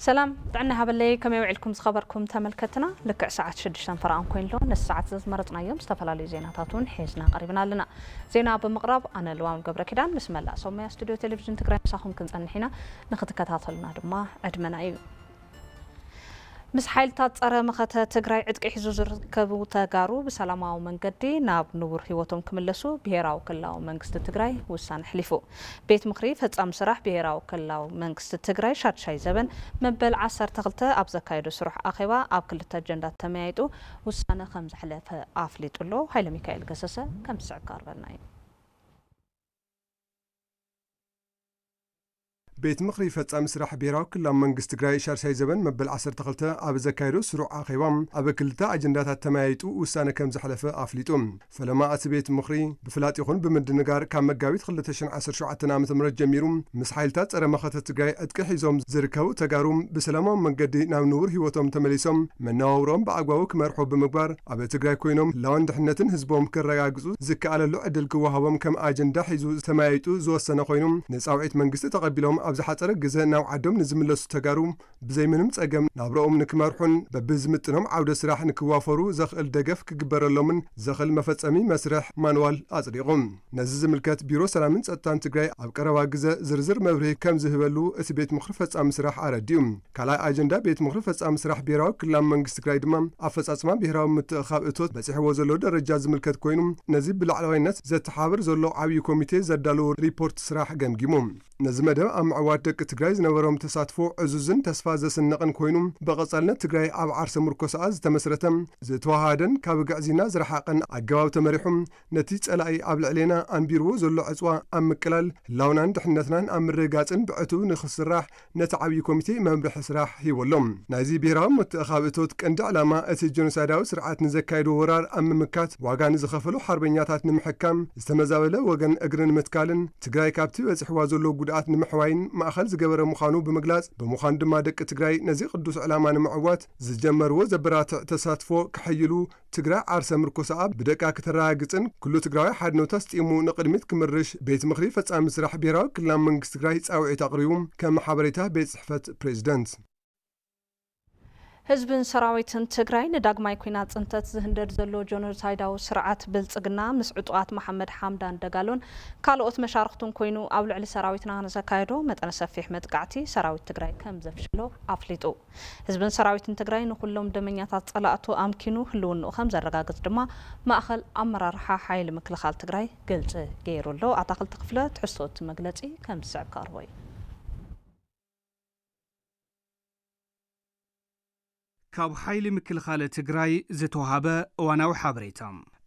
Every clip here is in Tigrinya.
سلام دعنا هبلي كم يوعلكم خبركم تملكتنا لك ساعة 6 فرعون كوين لون الساعة مرتنا يوم استفلا زينة تاتون حيزنا قريبنا لنا زينة بمقرب أنا لوام قبر كدان بسم الله صومي استوديو تلفزيون تقرأ مساخم كنت أنحينا نختكتاتلنا دما أدمنا أيو مس حيلتات صرا مخته تግራይ ዕጥቂ ሒዙ ዝርከቡ ተጋሩ በሰላማዊ መንገዲ ናብ ንቡር ህይወቶም ክምለሱ ብሄራዊ ክልላዊ መንግስቲ ትግራይ ውሳነ ሕሊፉ ቤት ምክሪ ፈጻሚ ስራሕ ብሄራዊ ክልላዊ መንግስቲ ትግራይ ሻድሻይ ዘበን መበል 12 ኣብ ዘካየዱ ስራሕ ኣኼባ ኣብ ክልተ አጀንዳ ተመያይጡ ውሳነ ከም ዝሕለፈ ኣፍሊጡሎ ሃይለ ሚካኤል ገሰሰ ከም ዝዕቀርበልና እዩ ቤት ምክሪ ፈጻሚ ስራሕ ብሄራዊ ክልላዊ መንግስቲ ትግራይ ሻድሻይ ዘበን መበል 12 ኣብ ዘካየዱ ስሩዕ ኣኼባም ኣብ ክልተ አጀንዳታት ተመያይጡ ውሳነ ከም ዝሕለፈ ኣፍሊጡ ፈለማ እቲ ቤት ምክሪ ብፍላጥ ይኹን ብምድንጋር ካብ መጋቢት 2017 ዓ.ም ጀሚሩ ምስ ሓይልታት ፀረ መኸተ ትግራይ ዕጥቂ ሒዞም ዝርከቡ ተጋሩ ብሰላማዊ መንገዲ ናብ ንቡር ህይወቶም ተመሊሶም መነባብሮኦም ብኣግባቡ ክመርሑ ብምግባር ኣብ ትግራይ ኮይኖም ህላወን ድሕነትን ህዝቦም ክረጋግፁ ዝከኣለሉ ዕድል ክወሃቦም ከም አጀንዳ ሒዙ ተመያይጡ ዝወሰነ ኮይኑ ነፃውዒት መንግስቲ ተቐቢሎም ኣብ ዝሓፀረ ግዜ ናብ ዓዶም ንዝምለሱ ተጋሩ ብዘይ ምንም ፀገም ናብሮኦም ንክመርሑን በብዝምጥኖም ዓውደ ስራሕ ንክዋፈሩ ዘኽእል ደገፍ ክግበረሎምን ዘኽእል መፈጸሚ መስርሕ ማንዋል ኣጽዲቖም ነዚ ዝምልከት ቢሮ ሰላምን ጸጥታን ትግራይ ኣብ ቀረባ ግዜ ዝርዝር መብርሂ ከም ዝህበሉ እቲ ቤት ምክሪ ፈጻሚ ስራሕ ኣረዲዩ ካልኣይ አጀንዳ ቤት ምክሪ ፈጻሚ ስራሕ ብሄራዊ ክልላዊ መንግስቲ ትግራይ ድማ ኣፈጻጽማ ብሄራዊ ምትእኻብ እቶት በፂሕዎ ዘሎ ደረጃ ዝምልከት ኮይኑ ነዚ ብላዕለዋይነት ዘተሓብር ዘሎ ዓብዪ ኮሚቴ ዘዳለዎ ሪፖርት ስራሕ ገምጊሙ ነዚ መደብ ኣብ ምዕዋት ደቂ ትግራይ ዝነበሮም ተሳትፎ ዕዙዝን ተስፋ ዘስንቕን ኮይኑ ብቐጻልነት ትግራይ ኣብ ዓርሰ ምርኮሳኣ ዝተመስረተ ዝተዋሃደን ካብ ግዕዚና ዝረሓቐን ኣገባብ ተመሪሑም ነቲ ጸላኢ ኣብ ልዕሌና ኣንቢርዎ ዘሎ ዕፅዋ ኣብ ምቅላል ህላውናን ድሕነትናን ኣብ ምርጋፅን ብዕቱ ንኽስራሕ ነቲ ዓብዪ ኮሚቴ መምርሒ ስራሕ ሂቦሎም ናይዚ ብሄራዊ ምትእኻብ እቶት ቀንዲ ዕላማ እቲ ጀኖሳይዳዊ ስርዓት ንዘካይዶ ወራር ኣብ ምምካት ዋጋ ንዝኸፈሉ ሓርበኛታት ንምሕካም ዝተመዛበለ ወገን እግሪ ንምትካልን ትግራይ ካብቲ በፂሕዋ ዘሎ ጉድኣት ንምሕዋይን ማእኸል ዝገበረ ምዃኑ ብምግላጽ ብምዃኑ ድማ ደቂ ትግራይ ነዚ ቅዱስ ዕላማ ንምዕዋት ዝጀመርዎ ዘበራትዕ ተሳትፎ ክሕይሉ ትግራይ ዓርሰ ምርኮሳኣ ብደቃ ከተረጋግፅን ኩሉ ትግራዋይ ሓድነቱ ኣስጢሙ ንቅድሚት ክምርሽ ቤት ምክሪ ፈጻሚ ስራሕ ብሄራዊ ክልላዊ መንግስቲ ትግራይ ጻውዒት ኣቕሪቡ ከም ሓበሬታ ቤት ጽሕፈት ፕሬዚደንት ህዝብን ሰራዊትን ትግራይ ንዳግማይ ኩናት ጽንተት ዝህንደድ ዘሎ ጆኖሳይዳዊ ስርዓት ብልጽግና ምስ ዕጡቃት መሐመድ ሓምዳን ደጋሎን ካልኦት መሻርክቱን ኮይኑ ኣብ ልዕሊ ሰራዊትና ንዘካየዶ መጠነ ሰፊሕ መጥቃዕቲ ሰራዊት ትግራይ ከም ዘፍሽሎ ኣፍሊጡ ህዝብን ሰራዊትን ትግራይ ንኩሎም ደመኛታት ጸላእቱ ኣምኪኑ ህልውንኡ ከም ዘረጋግጽ ድማ ማእኸል ኣመራርሓ ሓይሊ ምክልኻል ትግራይ ግልጽ ገይሩሎ ኣታክልቲ ክፍለ ትሕሶት መግለጺ ከም ዝስዕብ እዩ ካብ ሓይሊ ምክልኻል ትግራይ ዝተዋሃበ እዋናዊ ሓበሬታ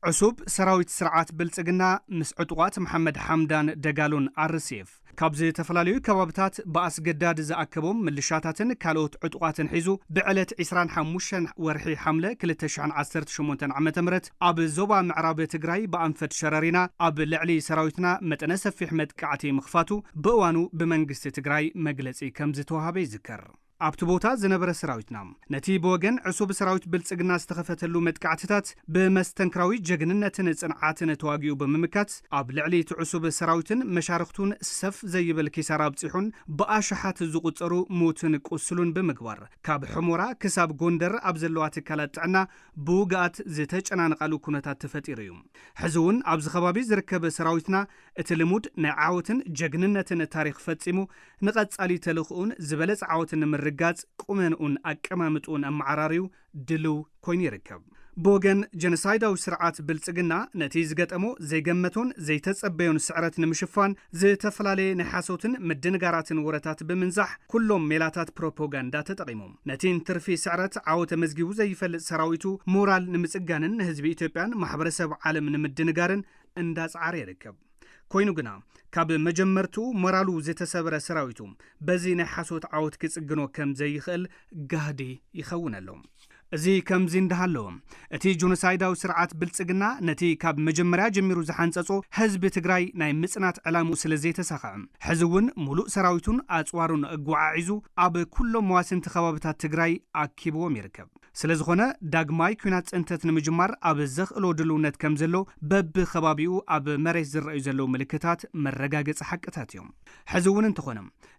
ዕሱብ ሰራዊት ስርዓት ብልጽግና ምስ ዕጡቃት መሐመድ ሓምዳን ደጋሎን ኣርሴፍ ካብ ዝተፈላለዩ ከባብታት በኣስገዳድ ዝኣከቦም ምልሻታትን ካልኦት ዕጡቃትን ሒዙ ብዕለት 25 ወርሒ ሓምለ 2018 ዓ.ም ኣብ ዞባ ምዕራብ ትግራይ ብኣንፈት ሸረሪና ኣብ ልዕሊ ሰራዊትና መጠነ ሰፊሕ መጥቃዕቲ ምኽፋቱ ብእዋኑ ብመንግስቲ ትግራይ መግለጺ ከም ዝተዋሃበ ይዝከር ኣብቲ ቦታ ዝነበረ ሰራዊትና ነቲ ብወገን ዕሱብ ሰራዊት ብልጽግና ዝተኸፈተሉ መጥቃዕትታት ብመስተንክራዊ ጀግንነትን ጽንዓትን ተዋጊኡ ብምምካት ኣብ ልዕሊ እቲ ዕሱብ ሰራዊትን መሻርክቱን ሰፍ ዘይብል ኪሳራ ኣብፂሑን ብኣሽሓት ዝቁፀሩ ሞትን ቁስሉን ብምግባር ካብ ሕሞራ ክሳብ ጎንደር ኣብ ዘለዋ ትካላት ጥዕና ብውግኣት ዝተጨናነቓሉ ኩነታት ተፈጢሩ እዩ ሕዚ እውን ኣብዚ ከባቢ ዝርከብ ሰራዊትና እቲ ልሙድ ናይ ዓወትን ጀግንነትን ታሪክ ፈጺሙ ንቐጻሊ ተልእኽኡን ዝበለጸ ዓወትን ርጋጽ ቁመንኡን ኣቀማምጡን ኣመዓራሪው ድልው ኮይኑ ይርከብ ብወገን ጀኖሳይዳዊ ስርዓት ብልጽግና ነቲ ዝገጠሞ ዘይገመቶን ዘይተጸበዮን ስዕረት ንምሽፋን ዝተፈላለየ ናይ ሓሶትን ምድንጋራትን ወረታት ብምንዛሕ ኩሎም ሜላታት ፕሮፓጋንዳ ተጠቒሞም ነቲ ትርፊ ስዕረት ዓወተ መዝጊቡ ዘይፈልጥ ሰራዊቱ ሞራል ንምጽጋንን ህዝቢ ኢትዮጵያን ማሕበረሰብ ዓለም ንምድንጋርን እንዳጻዕረ ይርከብ ኮይኑ ግና ካብ መጀመርቱ ሞራሉ ዝተሰበረ ሰራዊቱ በዚ ናይ ሓሶት ዓወት ክጽግኖ ከም ዘይኽእል ጋህዲ ይኸውን ኣሎ እዚ ከምዚ እንዳሃለዎ እቲ ጆኖሳይዳዊ ስርዓት ብልጽግና ነቲ ካብ መጀመርያ ጀሚሩ ዝሓንጸጾ ህዝቢ ትግራይ ናይ ምጽናት ዕላምኡ ስለ ዘይተሳኽዐ ሕዚ እውን ሙሉእ ሰራዊቱን ኣጽዋሩን ኣጓዓዒዙ ኣብ ኩሎም መዋስንቲ ከባቢታት ትግራይ ኣኪብዎም ይርከብ። ስለዝኾነ ዳግማይ ኩናት ጽንተት ንምጅማር ኣብ ዘኽእሎ ድልውነት ከም ዘሎ በቢ ከባቢኡ ኣብ መሬት ዝረኣዩ ዘለዉ ምልክታት መረጋገፂ ሓቅታት እዮም። ሕዚ እውን እንተኾነ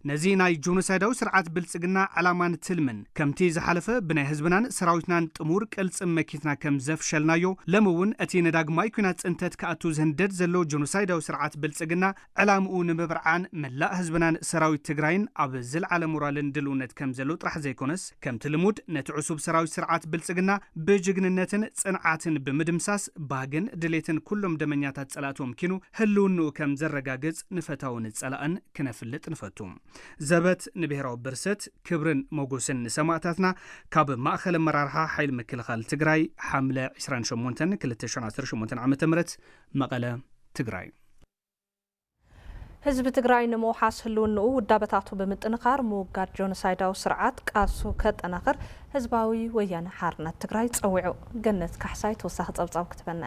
ነዚ ናይ ጆኖሳይዳዊ ስርዓት ብልጽግና ዕላማን ትልምን ከምቲ ዝሓለፈ ብናይ ህዝብናን ሰራዊትናን ጥሙር ቅልጽም መኪትና ከም ዘፍሸልናዮ ሎሚ እውን እቲ ንዳግማይ ኩናት ጽንተት ከኣቱ ዝህንደድ ዘሎ ጆኖሳይዳዊ ስርዓት ብልጽግና ዕላምኡ ንምብርዓን መላእ ህዝብናን ሰራዊት ትግራይን ኣብ ዝለዓለ ሞራልን ድልውነት ከም ዘሎ ጥራሕ ዘይኮነስ ከምቲ ልሙድ ነቲ ዕሱብ ሰራዊት ስርዓት ብልጽግና ብጅግንነትን ጽንዓትን ብምድምሳስ ባግን ድሌትን ኩሎም ደመኛታት ጸላእቶም ኪኑ ህልውንኡ ከም ዘረጋግጽ ንፈታውን ጸላእን ክነፍልጥ ንፈቱ። ዘበት ንብሔራዊ ብርሰት ክብርን ሞጎስን ንሰማዕታትና ካብ ማእኸል መራርሓ ሓይሊ ምክልኻል ትግራይ ሐምለ 28 2018 ዓ.ም መቐለ ትግራይ። ህዝቢ ትግራይ ንምውሓስ ህልውንኡ ውዳበታቱ ብምጥንኻር ምውጋድ ጆኖሳይዳዊ ስርዓት ቃልሱ ከጠናኽር ህዝባዊ ወያነ ሓርነት ትግራይ ፀዊዑ። ገነት ካሕሳይ ተወሳኺ ፀብፃብ ክትበና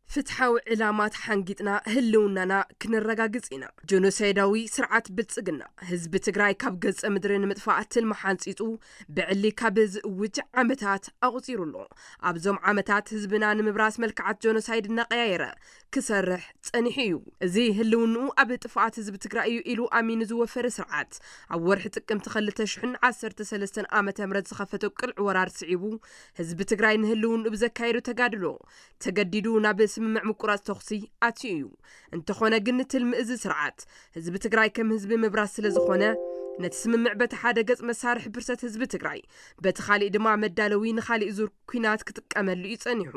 ፍትሐዊ ዕላማት ሓንጊጥና ህልውናና ክንረጋግጽ ኢና። ጆኖሳይዳዊ ስርዓት ብልጽግና ህዝቢ ትግራይ ካብ ገጸ ምድሪ ንምጥፋእ ትልሚ ሓንጺጹ ብዕሊ ካብ ዝእውጅ ዓመታት ኣቑፂሩሎ። ኣብዞም ዓመታት ህዝብና ንምብራስ መልክዓት ጆኖሳይድ እናቐያየረ ክሰርሕ ጸኒሑ እዩ። እዚ ህልውንኡ ኣብ ጥፍኣት ህዝቢ ትግራይ እዩ ኢሉ ኣሚኑ ዝወፈረ ስርዓት ኣብ ወርሒ ጥቅምቲ 2013 ዓመተ ምህረት ዝኸፈተ ቅልዕ ወራር ስዒቡ ህዝቢ ትግራይ ንህልውንኡ ብዘካየዱ ተጋድሎ ተገዲዱ ናብ ስምምዕ ምቁራጽ ተኽሲ ኣትዩ እዩ። እንተኾነ ግን ትልሚ እዚ ስርዓት ህዝቢ ትግራይ ከም ህዝቢ ምብራስ ስለ ዝኾነ ነቲ ስምምዕ በቲ ሓደ ገጽ መሳርሒ ብርሰት ህዝቢ ትግራይ በቲ ካሊእ ድማ መዳለዊ ንኻሊእ ዙር ኩናት ክጥቀመሉ እዩ ጸኒሑ።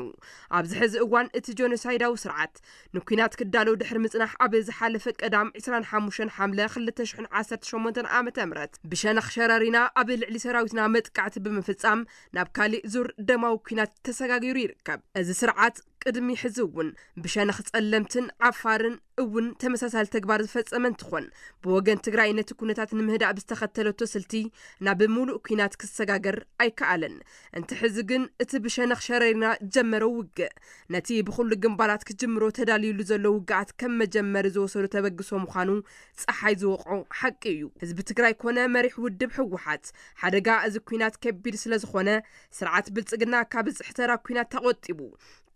ኣብዚ ሕዚ እዋን እቲ ጆኖሳይዳዊ ስርዓት ንኩናት ክዳለው ድሕሪ ምጽናሕ ኣብ ዝሓለፈ ቀዳም 25 ሐምለ 2018 ዓመተ ምህረት ብሸነኽ ሸረሪና ኣብ ልዕሊ ሰራዊትና መጥቃዕቲ ብምፍጻም ናብ ካሊእ ዙር ደማዊ ኩናት ተሰጋጊሩ ይርከብ። እዚ ስርዓት ቅድሚ ሕዚ እውን ብሸነኽ ጸለምትን ዓፋርን እውን ተመሳሳሊ ተግባር ዝፈጸመ እንትኾን ብወገን ትግራይ ነቲ ኩነታት ንምህዳእ ብዝተኸተለቶ ስልቲ ናብ ሙሉእ ኩናት ክሰጋገር ኣይከኣለን። እንተ ሕዚ ግን እቲ ብሸነኽ ሸረሪና ጀመረ ውግእ ነቲ ብኩሉ ግንባራት ክጅምሮ ተዳልዩሉ ዘሎ ውግኣት ከም መጀመሪ ዝወሰዱ ተበግሶ ምዃኑ ፀሓይ ዝወቕዖ ሓቂ እዩ። ህዝቢ ትግራይ ኮነ መሪሕ ውድብ ሕወሓት ሓደጋ እዚ ኩናት ከቢድ ስለ ዝኾነ ስርዓት ብልጽግና ካብ ዝሕተራ ኩናት ተቆጢቡ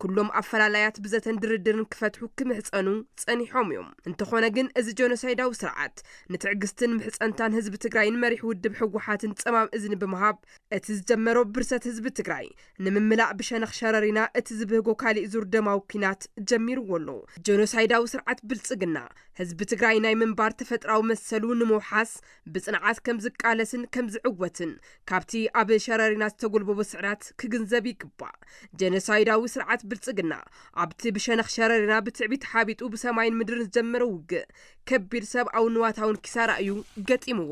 ኩሎም ኣፈላላያት ብዘተን ድርድርን ክፈትሑ ክምሕፀኑ ጸኒሖም እዮም። እንተኾነ ግን እዚ ጆኖሳይዳዊ ስርዓት ንትዕግስትን ምሕፀንታን ህዝቢ ትግራይን መሪሕ ውድብ ሕወሓትን ጸማም እዝኒ ብምሃብ እቲ ዝጀመሮ ብርሰት ህዝቢ ትግራይ ንምምላእ ብሸነኽ ሸረሪና እቲ ዝብህጎ ካሊእ ዙር ደማዊ ኩናት ጀሚርዎ ኣሎ። ጆኖሳይዳዊ ስርዓት ብልጽግና ህዝቢ ትግራይ ናይ ምንባር ተፈጥራዊ መሰሉ ንምውሓስ ብጽንዓት ከም ዝቃለስን ከም ዝዕወትን ካብቲ ኣብ ሸረሪና ዝተጎልበቦ ስዕራት ክግንዘብ ይግባእ። ጆኖሳይዳዊ ስርዓት ብልጽግና ኣብቲ ብሸነኽ ሸረሪና ብትዕቢት ሓቢጡ ብሰማይን ምድርን ዝጀመረ ውግእ ከቢድ ሰብኣዊ ንዋታውን ኪሳራ እዩ ገጢምዎ።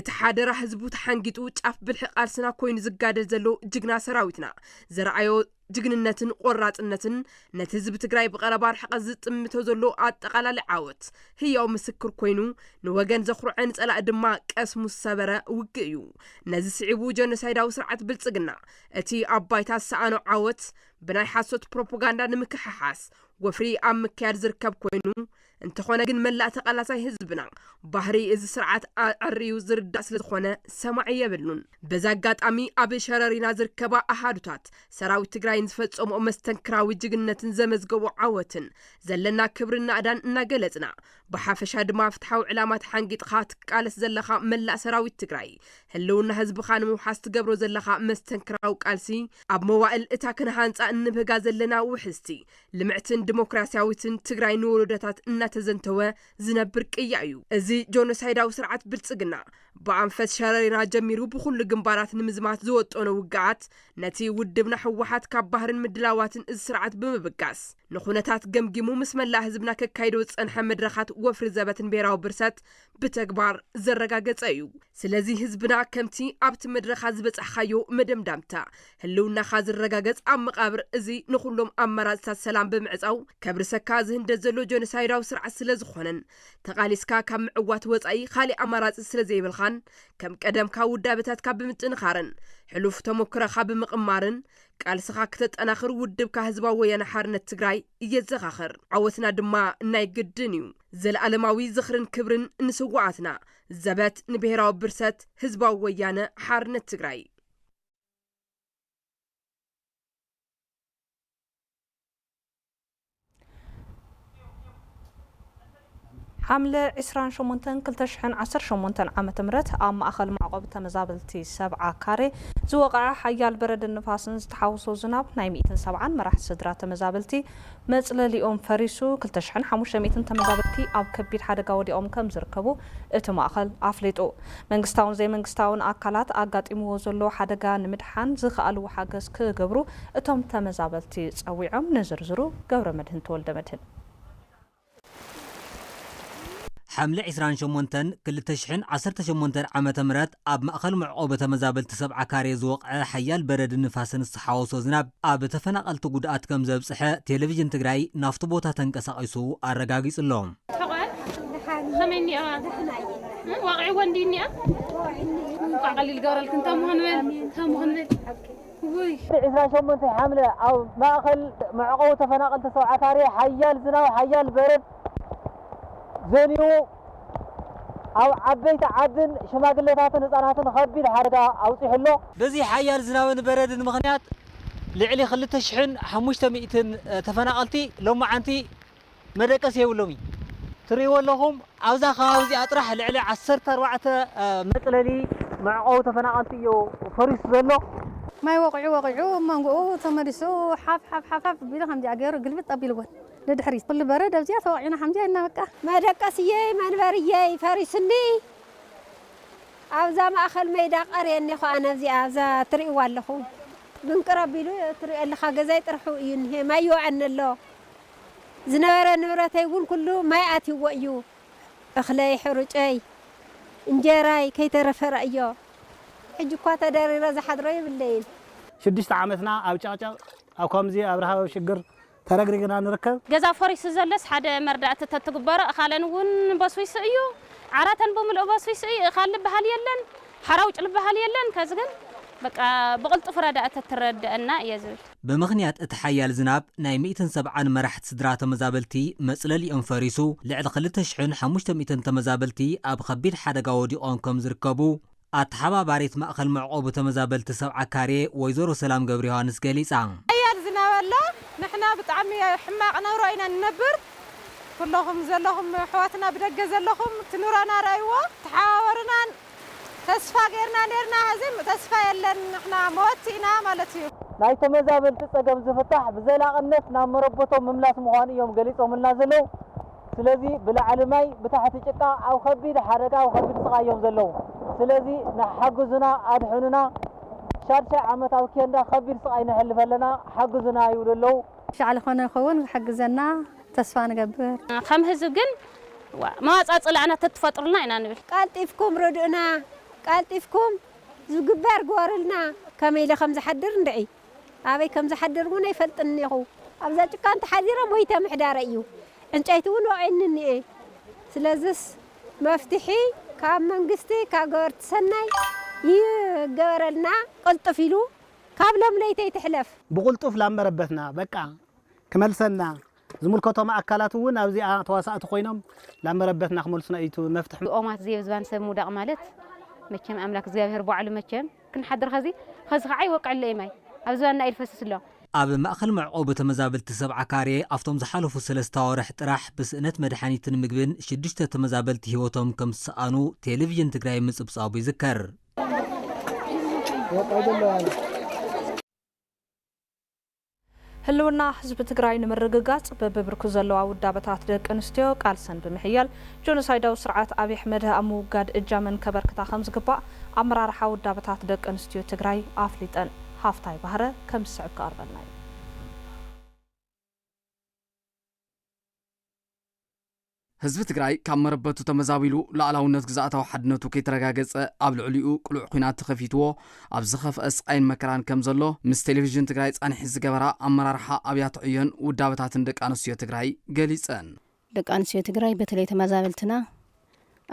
እቲ ሓደራ ህዝቡ ተሓንጊጡ ጫፍ ብልሒ ቃልስና ኮይኑ ዝጋደል ዘሎ ጅግና ሰራዊትና ዘረኣዮ ጅግንነትን ቆራጽነትን ነቲ ህዝቢ ትግራይ ብቐረባ ርሕቐት ዝጥምቶ ዘሎ ኣጠቓላሊ ዓወት ህያው ምስክር ኮይኑ ንወገን ዘኽሩዕን ጸላእ ድማ ቀስሙ ሰበረ ውግእ እዩ። ነዚ ስዒቡ ጆኖሳይዳዊ ስርዓት ብልጽግና እቲ ኣብ ባይታ ዝሰኣኖ ዓወት ብናይ ሓሶት ፕሮፓጋንዳ ንምክሕሓስ ወፍሪ ኣብ ምክያድ ዝርከብ ኮይኑ እንተኾነ ግን መላእ ተቓላሳይ ህዝብና ባህሪ እዚ ስርዓት ኣዕርዩ ዝርዳእ ስለ ዝኾነ ሰማዕ የብሉን። በዛ ኣጋጣሚ ኣብ ሸረሪና ዝርከባ ኣሃዱታት ሰራዊት ትግራይን ዝፈጸምኦ መስተንክራዊ ጅግንነትን ዘመዝገቦ ዓወትን ዘለና ክብርና ኣዳን እናገለጽና ብሓፈሻ ድማ ፍትሓዊ ዕላማት ሓንጊጥኻ ትቃለስ ዘለኻ መላእ ሰራዊት ትግራይ ህልውና ህዝብኻ ንምውሓስ ትገብሮ ዘለኻ መስተንክራዊ ቃልሲ ኣብ መዋእል እታ ክንሃንፃ እንብህጋ ዘለና ውሕስቲ ልምዕትን ዲሞክራሲያዊትን ትግራይ ንወለዶታት እናተዘንተወ ዝነብር ቅያ እዩ። እዚ ጆኖሳይዳዊ ስርዓት ብልጽግና ብኣንፈት ሸረሪና ጀሚሩ ብኩሉ ግንባራት ንምዝማት ዝወጠነ ውግኣት ነቲ ውድብና ሕወሓት ካብ ባህርን ምድላዋትን እዚ ስርዓት ብምብጋስ ንኹነታት ገምጊሙ ምስ መላእ ህዝብና ከካይዶ ዝጸንሐ መድረኻት ወፍሪ ዘበትን ብሔራዊ ብርሰት ብተግባር ዘረጋገጸ እዩ። ስለዚ ህዝብና ከምቲ ኣብቲ መድረኻት ዝበጻሕኻዮ መደምዳምታ ህልውናኻ ዝረጋገጽ ኣብ መቃብር እዚ ንኹሎም ኣማራጽታት ሰላም ብምዕጻው ከብርሰካ ዝህንደት ዘሎ ጆኖሳይዳዊ ስርዓት ስርዓት ስለዝኾነን ተቃሊስካ ካብ ምዕዋት ወጻኢ ካሊእ ኣማራፂ ስለዘይብልኻን ከም ቀደምካ ውዳበታትካ ብምጥንኻርን ሕሉፍ ተሞክሮኻ ብምቕማርን ቃልስኻ ክትጠናኽር ውድብካ ህዝባዊ ወያነ ሓርነት ትግራይ እየዘኻኽር ዓወትና ድማ ናይ ግድን እዩ ዘለዓለማዊ ዝኽርን ክብርን ንስዋዓትና ዘበት ንብሔራዊ ብርሰት ህዝባዊ ወያነ ሓርነት ትግራይ حملة 28 عامة مرت أما أخل معقوب تمزابلتي 7 كاري زوقع حيال برد النفاسن تحوصو زناب نايميتن 7 مرح صدرات تمزابلتي مثل اليوم فريسو كلتشحن 500 تمزابلتي أب كبير حدا قودي أم كم زركبو اتو مأخل أفليتو منغستاون زي منغستاون أكالات أقات إموزلو حدا نمدحان زخالو حاجز كقبرو اتوم تمزابلتي سويعم نزرزرو قبر مدهن تولد مدهن حملة 28 عامة مرات أب مأخل معقوبة مزابل 7 كاري زوقع حيال برد النفاسن الصحاوس وزناب أب تفنقل تقودات كم زبصحة تلفزيون تقراي نافتبوتا تنكساقيسو الرقاقيس اللوم خميني واقعي وانديني قليل قارل كنت مهنول وي 28 حملة أو مأخل معقوبة تفنقل 7 كاري حيال زنا وحيال برد زنيو أو عبيت عدن شماغلتاتن هزاناتن خبير حرقا أو صحلو بزي حيال زناون برد المغنيات لعلي خلت شحن 500 تفنقلتي لو معنتي مدقس يولومي تريو لهم عاوزا خاوزي أطرح لعلي 14 مطللي معقو تفنقلتي يو فريس زلو ما يوقعوا مانقو تمرسو حف بيلهم جاغيرو قلبت أبيلون لدحريس كل برد أبزيا توقعنا حمجة إنها مكة ما دقسية ما نبرية فارسني عاوزا ما أخل ميدا قريني خو أنا زي عاوزا تري والله بنقربيلو تري اللي خاجزاي ترحو ينهي ما يوعن الله زنورة نورة يقول كله ما يأتي وقيو أخلاي حرج أي إنجراي كي ترفر أيو حجوكاتا داري رز حضري بالليل شدشت عامتنا أو تشاچا أو كمزي أبرها وشجر ترقرقنا نركب جزا فريس زلس حدا مردعت تتقبر خالن ون بسويس أيو عراتن بملء بسويس أي خال بحال يلن حراوج بحال يلن كازغن بقى بقلت فرادة تترد أن يزول بمغنيات اتحيال زناب ناي 170 مرحت صدرات مزابلتي مسلل ينفريسو لعل خلت شحن 500 تمزابلتي أب خبير حدا قودي أونكم زركبو أتحبا باريت مأخل معقوبة تمزابلت 7 كاري ويزورو سلام قبريهانس قليسان أيال زناولا نحنا بطعمي حماقنا ورأينا ننبر كلهم زلهم حواتنا بدق زلهم تنورانا رايوة تحاورنا تسفى غيرنا نيرنا هزيم تسفى يلن نحنا موتينا مالتيو ناي تمزابلت تسقم زفتح بزيلا قنف نام مربطهم مملاس مغاني يوم قليسهم النازلو سلازي بلا علماي بتاحت الشقا أو خبير حرقا أو خبير صغايهم زلو سلازي نحقزنا أدحننا شارشة عمت أو كيندا خبير صغاينا حلف لنا حقزنا يقولوا شعل خونا نخون حقزنا تسفى نقبر خم هزقن ما أتصلعنا تتفطر لنا إنا نبل قالتيفكم ردنا قالتيفكم زقبار قوارلنا كميلة 5 حدر ندعي أبي 5 حدر ونا يفلتني هو أبزاج كانت حذيرة مويتة محدارة أيو انتيتون وعينني إيه سلازس مفتحي كام منقستي كاقورت سناي يقورلنا قلت فيلو كابلم ليتي تحلف بقولتوف لما ربتنا بقى كمل سنة زملكتهم أكلاتون أو زي تواسعت خوينهم لما ربتنا خملسنا إيتو مفتح أومات زي زبان سمو داق مالت مكم أملاك زي هربوا على مكم كن حدر خزي عي وقع اللي ماي أبزواننا إلفسس له أب مأخل معقوبة مزابلت 7 كاري أفتم زحالفو 3 ورح تراح بسنة مدحانيت مقبن شدشت تمزابلت هيوتهم كم سقانو تلفزيون تقراي مصبصاو بيذكر هلونا حزب تግራይ ንምርግጋጽ በብርኩ ዘለዋ ውዳበታት ደቂ ኣንስትዮ ቃልሰን ብምሕያል ጆኖሳይዳዊ ስርዓት ኣብይ ኣሕመድ ኣብ ምውጋድ እጃመን ከበርክታ ከም ዝግባእ ኣመራርሓ ውዳበታት ደቂ ኣንስትዮ ትግራይ ኣፍሊጠን ሃፍታይ ባህረ ከም ዝስዕብ ቀርበልና እዩ ህዝቢ ትግራይ ካብ መረበቱ ተመዛቢሉ ላዕላውነት ግዛእታዊ ሓድነቱ ከይተረጋገጸ ኣብ ልዕሊኡ ቅሉዕ ኩናት ተኸፊትዎ ኣብ ዝኸፍአ ስቃይን መከራን ከም ዘሎ ምስ ቴሌቪዥን ትግራይ ጻንሒ ዝገበራ ኣመራርሓ ኣብያተ ዕዮን ውዳበታትን ደቂ ኣንስትዮ ትግራይ ገሊጸን ደቂ ኣንስትዮ ትግራይ በተለይ ተመዛበልትና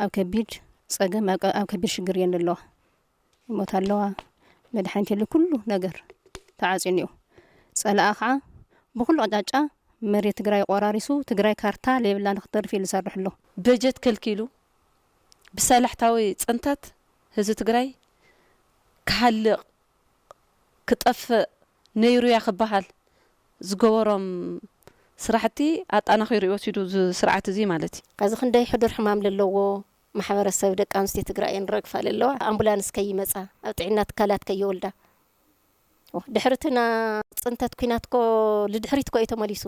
ኣብ ከቢድ ፀገም ኣብ ከቢድ ሽግር የለዋ ይሞት ኣለዋ መድሓኒት የለ ኩሉ ነገር ተዓፂኑ እዩ ፀላኣ ከዓ ብኩሉ ኣጫጫ መሬት ትግራይ ቆራሪሱ ትግራይ ካርታ ለብላ ንክተርፍ ይልሰርሕ ኣሎ በጀት ከልኪሉ ብሰላሕታዊ ፅንተት ህዝቢ ትግራይ ካሃልቕ ክጠፍእ ነይሩ ያ ክበሃል ዝገበሮም ስራሕቲ ኣጣናኺሩ ወሲዱ ስርዓት እዚ ማለት እዩ ካዚ ክንደይ ሕዱር ሕማም ለለዎ ማሕበረሰብ ደቂ ኣንስትዮ ትግራይ ንረግፋ ኣለዋ ኣምቡላንስ ከይመፃ ኣብ ጥዕና ትካላት ከይወልዳ ድሕሪትና ፅንተት ኩናትኮ ልድሕሪት ኮ ተመሊሱ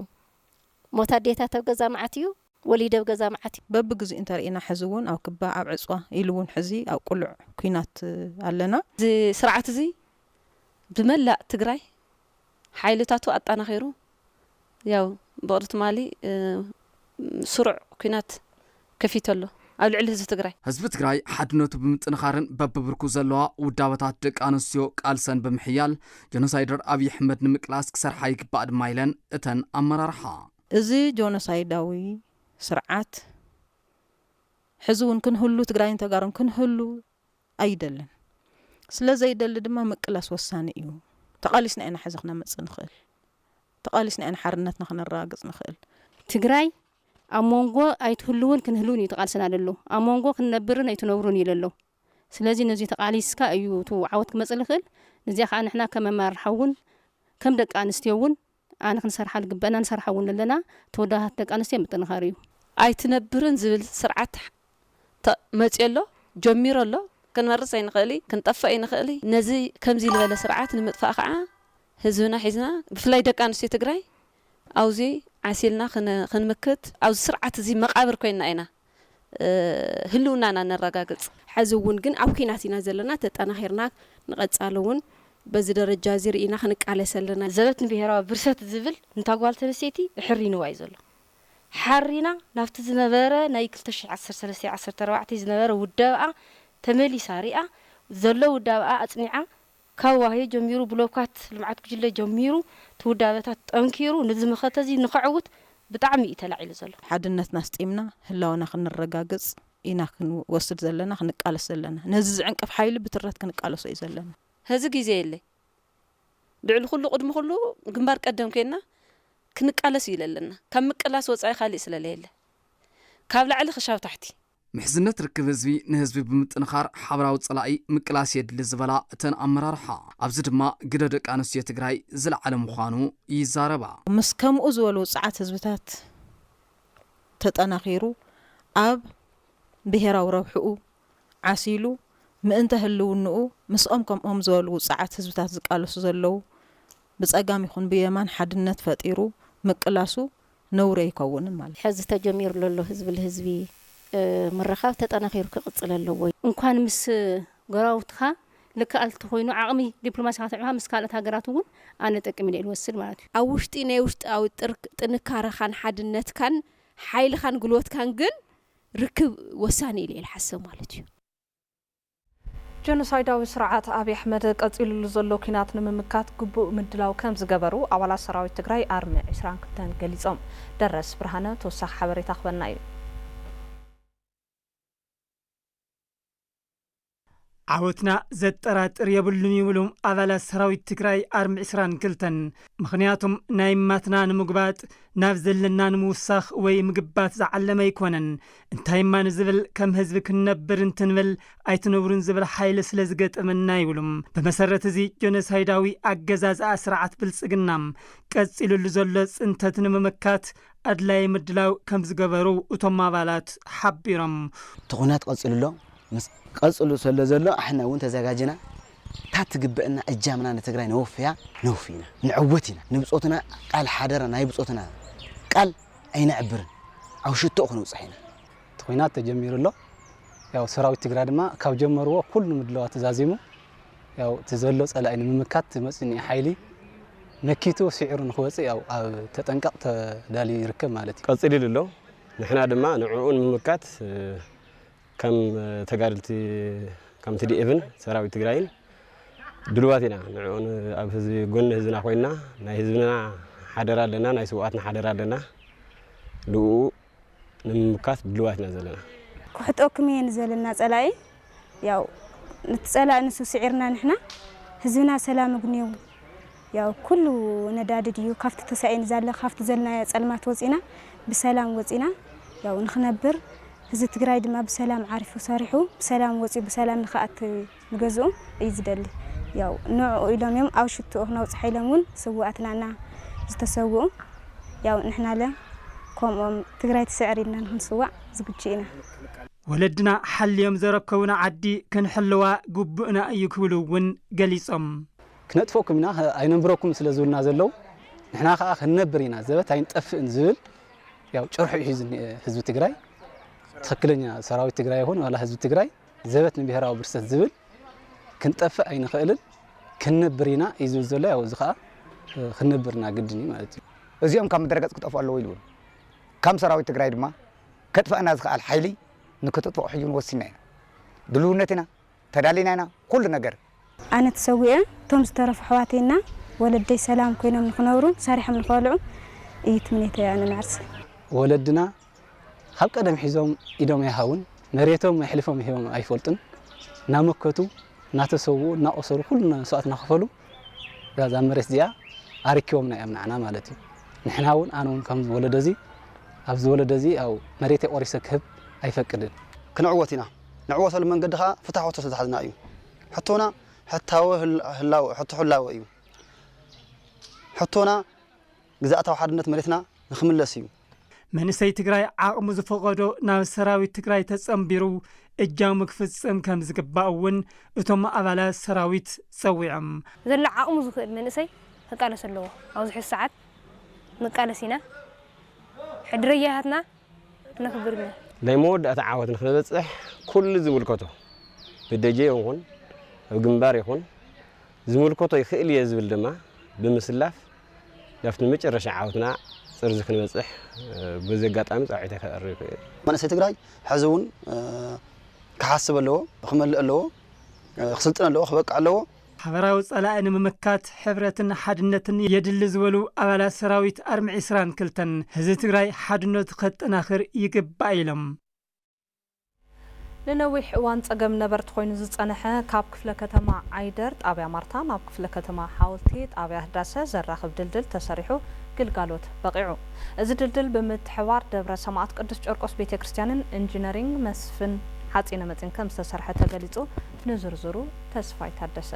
ሞት ኣዴታት ኣብ ገዛ መዓት እዩ ወሊደ ኣብ ገዛ መዓት እዩ በብግዜ እንተርእና ሕዚ እውን ኣብ ክባ ኣብ ዕፅዋ ኢሉ እውን ሕዚ ኣብ ቁልዕ ኩናት ኣለና እዚ ስርዓት እዚ ብመላእ ትግራይ ሓይልታቱ ኣጣናኺሩ ያው ብቅርት ማሊ ስሩዕ ኩናት ከፊተሎ ኣብ ልዕሊ ህዝቢ ትግራይ ህዝቢ ትግራይ ሓድነቱ ብምጥንኻርን በብብርኩ ዘለዋ ውዳበታት ደቂ ኣንስትዮ ቃልሰን ብምሕያል ጀኖሳይደር ኣብይ ኣሕመድ ንምቅላስ ክሰርሓ ይግባእ ድማ ኢለን እተን ኣመራርሓ እዚ ጆኖሳይዳዊ ስርዓት ሕዚ እውን ክንህሉ ትግራይን ተጋሩን ክንህሉ ኣይደልን ስለዘይደሊ ድማ ምቅላስ ወሳኒ እዩ ተቃሊስና ኢና ሕዚ ክነመፅእ ንኽእል ተቃሊስና ኢና ሓርነትና ክነረጋግፅ ንኽእል ትግራይ ኣብ ሞንጎ ኣይትህልውን ክንህሉን እዩ ተቃልስና ኣሎ ኣብ ሞንጎ ክንነብርን ኣይትነብሩን ይለሎ ስለዚ ነዚ ተቃሊስካ እዩ ቱ ዓወት ክመፅእ ንኽእል ነዚያ ከዓ ንሕና ከም ኣመራርሓ እውን ከም ደቂ ኣንስትዮ እውን ኣነ ክንሰርሓ ልግበአና ንሰርሓ እውን ኣለና ተወዳሃት ደቂ ኣንስትዮ ምጥንኻር እዩ ኣይትነብርን ዝብል ስርዓት መፅእ ኣሎ ጀሚሩ ኣሎ ክንመርስ ኣይንኽእል ክንጠፍእ ኣይንኽእል ነዚ ከምዚ ዝበለ ስርዓት ንምጥፋእ ከዓ ህዝብና ሒዝና ብፍላይ ደቂ ኣንስትዮ ትግራይ ኣውዚ ዓሲልና ክንምክት ኣብዚ ስርዓት እዚ መቃብር ኮይና ኢና ህልውናና ነረጋግፅ ሕዚ እውን ግን ኣብ ኩናት ኢና ዘለና ተጠናኺርና ንቐፃለ እውን በዚ ደረጃ እዚ ርኢና ክንቃለስ ኣለና ዘበትን ብሄራዊ ብርሰት ዝብል እንታጓል ተነስተይቲ ሕሪንዋ እዩ ዘሎ ሓሪና ናብቲ ዝነበረ ናይ 2013 14 ዝነበረ ውዳብኣ ተመሊሳ ሪኣ ዘሎ ውዳብኣ ኣፅኒዓ ካብ ዋህየ ጀሚሩ ብሎካት ልምዓት ጉጅለ ጀሚሩ ትውዳበታት ጠንኪሩ ነዚ መኸተዚ ንኽዕውት ብጣዕሚ እዩ ተላዒሉ ዘሎ ሓድነትና ስጢምና ህላውና ክንረጋግፅ ኢና ክንወስድ ዘለና ክንቃለስ ዘለና ነዚ ዝዕንቀፍ ሓይሊ ብትረት ክንቃለሶ እዩ ዘለና ህዚ ግዜ የለ ልዕሊ ኩሉ ቅድሚ ኩሉ ግንባር ቀደም ኮይና ክንቃለስ እዩ ዘለና ካብ ምቅላስ ወፃኢ ካልእ ስለለየለ ካብ ላዕሊ ክሻብ ታሕቲ ምሕዝነት ርክብ ህዝቢ ንህዝቢ ብምጥንኻር ሓበራዊ ፀላኢ ምቅላስ የድሊ ዝበላ እተን ኣመራርሓ ኣብዚ ድማ ግደ ደቂ ኣንስትዮ ትግራይ ዝለዓለ ምዃኑ ይዛረባ ምስ ከምኡ ዝበሉ ውፅዓት ህዝብታት ተጠናኺሩ ኣብ ብሄራዊ ረብሕኡ ዓሲሉ ምእንተ ህልውንኡ ምስኦም ከምኦም ዝበሉ ውፅዓት ህዝብታት ዝቃለሱ ዘለዉ ብፀጋም ይኹን ብየማን ሓድነት ፈጢሩ ምቅላሱ ነውረ ይከውንን ማለት ሕዚ ተጀሚሩ ዘሎ ህዝቢ ለህዝቢ ምርኻብ ተጠናኺሩ ክቕፅል ኣለዎ እንኳን ምስ ጎራውትኻ ልክኣልቲ ኮይኑ ዓቕሚ ዲፕሎማሲካ ተዕብኻ ምስ ካልኦት ሃገራት እውን ኣነ ጠቅሚ ኢለ ልወስድ ማለት እዩ ኣብ ውሽጢ ናይ ውሽጣዊ ጥንካረኻን ሓድነትካን ሓይልኻን ጉልበትካን ግን ርክብ ወሳኒ ኢለ ልሓስብ ማለት እዩ ጀኖሳይዳዊ ስርዓት ኣብይ ኣሕመድ ቀፂሉሉ ዘሎ ኩናት ንምምካት ግቡእ ምድላው ከም ዝገበሩ ኣባላት ሰራዊት ትግራይ ኣርሚ 22 ገሊፆም ደረስ ብርሃነ ተወሳኺ ሓበሬታ ክበና እዩ ዓወትና ዘጠራጥር የብሉን ይብሉም ኣባላት ሰራዊት ትግራይ ኣርሚ 22 ምክንያቱም ናይ ማትና ንምግባጥ ናብ ዘለና ንምውሳኽ ወይ ምግባት ዝዓለመ ኣይኮነን እንታይ ማን ዝብል ከም ህዝቢ ክንነብር እንትንብል ኣይትነብሩን ዝብል ሓይሊ ስለ ዝገጠመና ይብሉም ብመሰረት እዚ ጀኖሳይዳዊ ኣገዛዝኣ ስርዓት ብልፅግናም ቀፂሉሉ ዘሎ ፅንተት ንምምካት ኣድላይ ምድላው ከም ዝገበሩ እቶም ኣባላት ሓቢሮም ትኹናት ቀፂሉሎ ቀጽሉ ስለ ዘሎ احنا እውን ተዘጋጅና ታትግበእና እጃምና ንትግራይ ነውፍያ ነውፊና ንዕወትና ንብጾትና ቃል ሓደረ ናይ ብጾትና ቃል ኣይንዕብርን ኣው ሽቶ ክንውጽሒና ትኹናት ተጀሚሩሎ ያው ሰራዊት ትግራይ ድማ ካብ ጀመርዎ ኩሉ ምድለዋት ተዛዚሙ ያው ተዘሎ ጸላኢ ንምምካት መጽኒ ሓይሊ ነኪቱ ሲዕሩ ንኽወጽእ ያው ኣብ ተጠንቀቕ ተዳሊ ይርከብ ማለት እዩ ቀጽልሎ ንሕና ድማ ንዕኡን ንምምካት كم تقارلتي كم تدي إبن سراوي تجراين دلوقتينا نعون أبهزي قلنا هزنا خوينا نهزنا حدرا لنا نسواتنا حدرا لنا لو ንምምካት ድልዋትና ዘለና كحطوكم ينزلنا صلاي ያው نتصلا انسو سعرنا نحنا ህዝብና ሰላም ግኒው ያው ኩሉ ነዳድድዩ ካፍት ተሳይን ዛለ ካፍት ዘለና ጸልማት ወጽና በሰላም ወጽና ያው ንخنبر ህዝብ ትግራይ ድማ በሰላም ዓሪፉ ሰሪሑ በሰላም ወጽ በሰላም ንኻት ንገዝኡ ይዝደል ያው ንዑ ኢሎም አውሽቱ ነው ጽሐይለሙን ሰዋዕትናና ዝተሰው ያው ንሕና ለ ኮም ትግራይ ተሰዕሪና ንስዋዕ ዝግጅኢና ወለድና حليم زركونا عدي كنحلوا قبؤنا يكبلون قليصم كنتفوكمنا اينبركم سلازولنا زلو نحنا خا خنبرينا زبت اينطفئ نزل ያው ጭርሑ ህዝብ ትግራይ ተክለኛ ሰራዊት ትግራይ ይሆን ወላ ህዝብ ትግራይ ዘበት ንብሔራዊ ብርሰት ዝብል ክንጠፍእ አይንኽእልን ክንብሪና ይዙ ዘሎ ያው ዝኻ ክንብርና ግድኒ ማለት እዩ እዚኦም ከም ደረገጽ ክጠፍኡ ኣለዎ ኢሉ ከም ሰራዊት ትግራይ ድማ ከጥፋና ዝኽኣል ኃይሊ ንክተጥፍኡ ሕዩን ወሲና ኢና ድልውነትና ተዳሊናና ኩሉ ነገር ኣነ ተሰዊዐ ቶም ዝተረፉ ሕዋቴና ወለደይ ሰላም ኮይኖም ንኽነብሩ ሰሪሖም ንኽበልዑ እይትምኔተ ኣነ ማርስ ወለድና ካብ ቀደም ሒዞም ኢዶም ይሃውን መሬቶም ይሕልፎም ይሄም ኣይፈልጥን ናመከቱ ናተሰው ናቆሰሩ ኩሉ ሰዓት ናኸፈሉ ዛዛ መሬት ዚያ ኣርኪቦምና ያምናና ማለት እዩ ንሕናውን ኣነውን ከም ወለደዚ ኣብዚ ወለደዚ ኣው መሬት ቆሪሰ ክህብ ኣይፈቅድን ክንዕወቲና ንዕወተሉ መንገዲ ኻ ፍታሕወተ ተዛሕዝና እዩ ሕቶና ሕታው ህላው ሕቶ ህላው እዩ ሕቶና ግዛእታው ሓድነት መሬትና ንኽምለስ እዩ መንሰይ ትግራይ ዓቕሙ ዝፈቀዶ ናብ ሰራዊት ትግራይ ተጸምቢሩ እጃሙ ክፍጽም ከም ዝግባእውን እቶም ኣባላት ሰራዊት ጸዊዖም ዘላ ዓቕሙ ዝኽእል መንሰይ ተቃለስ ኣለዎ ኣብዚ ሕዚ ሰዓት ንቃለሲና ሕድረያትና ነክብርና ናይ መወዳእታ ዓወት ንኽንበጽሕ ኩሉ ዝምልከቶ ብደጀ ይኹን ግንባር ይኹን ዝምልከቶ ይኽእል እየ ዝብል ድማ ብምስላፍ ላፍቲ መጨረሻ ዓወትና ጽርዝ ክንበጽሕ በዘጋጣሚ ጻዕይተ ከርብ መንእሰይ ትግራይ ሕዝውን ክሓስብ ኣለዎ ክመልእ ኣለዎ ክስልጥን ኣለዎ ክበቅዕ ኣለዎ ሓበራዊ ጸላእ ንምምካት ሕብረትን ሓድነትን የድል ዝበሉ ኣባላት ሰራዊት ኣርምዒ 22 ህዝቢ ትግራይ ሓድነቱ ከጠናኽር ይግባእ ኢሎም ለነዊሕ እዋን ጸገም ነበርት ኮይኑ ዝጸንሐ ካብ ክፍለ ከተማ ዓይደር ጣብያ ማርታ ናብ ክፍለ ከተማ ሓወልቲ ጣብያ ህዳሰ ዘራኽብ ድልድል ተሰሪሑ ግልጋሎት በቂዑ እዚ ድልድል ብምትሕዋር ደብረ ሰማዕት ቅዱስ ጨርቆስ ቤተክርስትያንን ኢንጂነሪንግ መስፍን ሓጺነ መጽን ከም ዝተሰርሐ ተገሊጹ ንዝርዝሩ ተስፋይ ታደሰ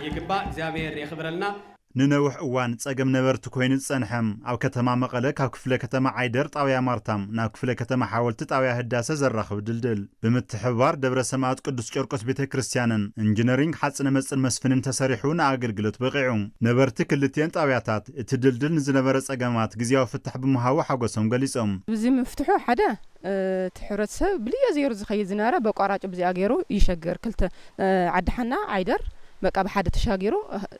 ይግባእ እግዚአብሔር ይኽብረልና ንነውሕ እዋን ጸገም ነበርት ኮይኑ ጸንሐም ኣብ ከተማ መቐለ ካብ ክፍለ ከተማ ዓይደር ጣብያ ማርታም ናብ ክፍለ ከተማ ሓወልቲ ጣብያ ህዳሰ ዘራኽብ ድልድል ብምትሕባር ደብረ ሰማዕት ቅዱስ ጨርቆስ ቤተክርስትያንን ኢንጂነሪንግ ሓጽነ መጽን መስፍንን ተሰሪሑ ንኣገልግሎት በቂዑ ነበርቲ ክልቲአን ጣብያታት እቲ ድልድል ንዝነበረ ጸገማት ግዜያዊ ፍታሕ ብምሃቡ ሓጎሶም ገሊጾም ብዚ ምፍትሑ ሓደ ትሕብረተሰብ ብልየ ዘይሩ ዝኸይድ ዝነበረ በቋራጭ ብዚኣ ገይሩ ይሸገር ክልተ ዓድሓና ዓይደር በቃ بحد تشاغيرو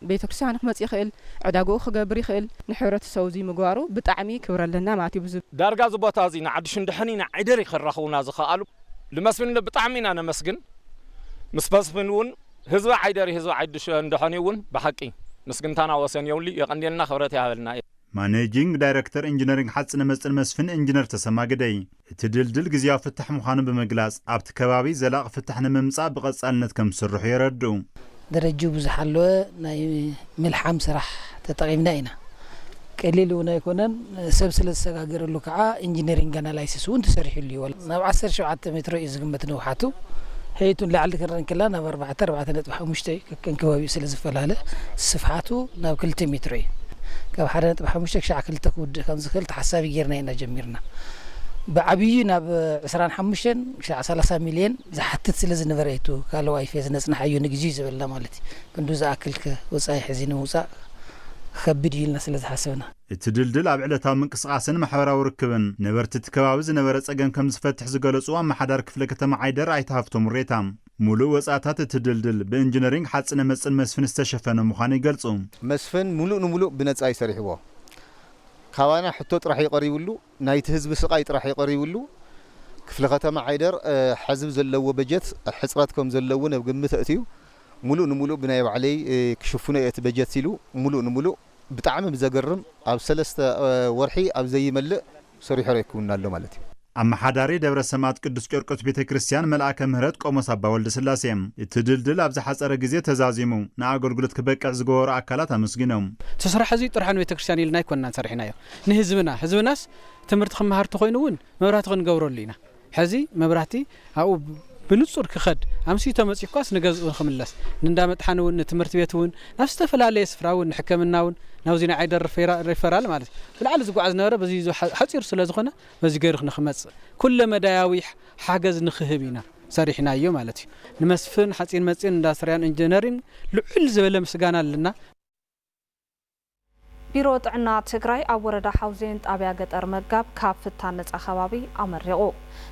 ቤተክርስቲያን ክመጽ ይኽእል ዕዳግኡ ክገብር ይኽእል ንሕብረተሰብ እዚ ምግባሩ ብጣዕሚ ክብረለና ማለት እዩ ዳርጋ ዝቦታ እዚ ንዓድሽ እንደሕኒና ዓይደር ይኽራኸውና ዝኽኣሉ ልመስፍን ብጣዕሚና ነመስግን ምስ መስፍንውን ህዝቢ ዓይደር ህዝቢ ዓይድሽ እንደሕኒውን ብሓቂ ምስግንታና ወሰን የውሊ የቀንዴልና ክብረት ያበልና ማኔጂንግ ዳይሬክተር ኢንጂነሪንግ ሓጽነ መጽን መስፍን ኢንጂነር ተሰማግደይ እቲ ድልድል ግዜያዊ ፍታሕ ምዃኑ ብምግላጽ ኣብቲ ከባቢ ዘላቕ ፍታሕ ንምምጻእ ብቐጻልነት ከም ዝስርሑ የረድኡ درجو بزحلوه ناي ملحم سرح تتقيمنا هنا قليل ونا يكونن سبسل السغاغر له كعا انجينيرينج اناليسيس وانت سرح لي ولا نا 10 متر يزغمت ነው حاتو هيتون لعل كرن كلا نا 4.5 كان كوابي سلازفلاله صفحاتو نا 2 متر كاب 1.5 شعك لتكود كان زخلت حسابي غيرنا هنا جميرنا بعبينا ب25 شع 30 مليون زحتت سلز نبريتو قالوا واي فيز نصنح ايو نجي زبل مالتي كندو زاكلك وصاي حزين وصا خبد يلنا سلز حسبنا التدلدل اب علتاو منقسقاسن محبراو ركبن نبرت تكباب زنبره ጸገን ከም ዝፈትሕ ዝገለጹ ማሓዳር ክፍለ ከተማ ዓይደር ኣይተሃፍቶም ሬታም ሙሉ ወጻታት التدلدل በኢንጂነሪንግ ሓጽነ መጽን መስፍን ዝተሸፈነ ምዃኑ ይገልጹ መስፍን ሙሉ ብነጻ ይሰርሕዎ ካባና ሕቶ ጥራሕ ይቀሪብሉ ናይቲ ህዝብ ስቃይ ጥራሕ ይቀሪብሉ ክፍለ ከተማ ዓይደር ሕዝብ ዘለዎ በጀት ሕጽረት ከም ዘለዎ ናብ ግምት እትዩ ሙሉ ብናይ ባዕለይ ክሽፍኑ እቲ በጀት ሲሉ ሙሉ ብጣዕሚ ብዘገርም ኣብ 3 ወርሒ ኣብ ዘይመልእ ሰሪሑ ረክቡና ኣሎ ማለት እዩ አማሓዳሪ ደብረ ሰማት ቅዱስ ቂርቆስ ቤተክርስቲያን መልአከ ምህረት ቆሞስ አባ ወልደ ስላሴ እትድልድል አብዛ ሓፀረ ጊዜ ተዛዚሙ ንአገልግሎት ክበቅዕ ዝገበሩ አካላት አመስግኖም ተስራሕ እዚ ጥራሕን ቤተክርስቲያን ኢልና ይኮንና ሰሪሕናዮ ንህዝብናስ ትምህርቲ ክመሃር ተኮይኑውን መብራህቲ ክንገብረሉ ኢና ሕዚ መብራህቲ አው ብንጹር ክኸድ አምሲ ተመጽኳስ ንገዝኡ ክምለስ ንንዳመጥሓነውን ትምህርት ቤቱውን ናብ ዝተፈላለዩ ስፍራውን ሕክምናውን ናውዚና አይደር ሪፈራል ማለት ብላዕሊ ዝጓዓዝ ነበረ በዚ ሓፂር ስለ ዝኾነ በዚ ገይሩ ንኽመጽ ኩለ መዳያዊ ሓገዝ ንኽህብ ኢና ሰሪሕናዮ ማለት እዩ ንመስፍን ሓፂን መጽን ኢንዳስትሪያን ኢንጂነሪንግ ልዑል ዝበለ ምስጋና ኣለና ቢሮ ጥዕና ትግራይ ኣብ ወረዳ ሓውዜን ጣብያ ገጠር መጋብ ካብ ፍታን ነጻ ከባቢ ኣመሪቑ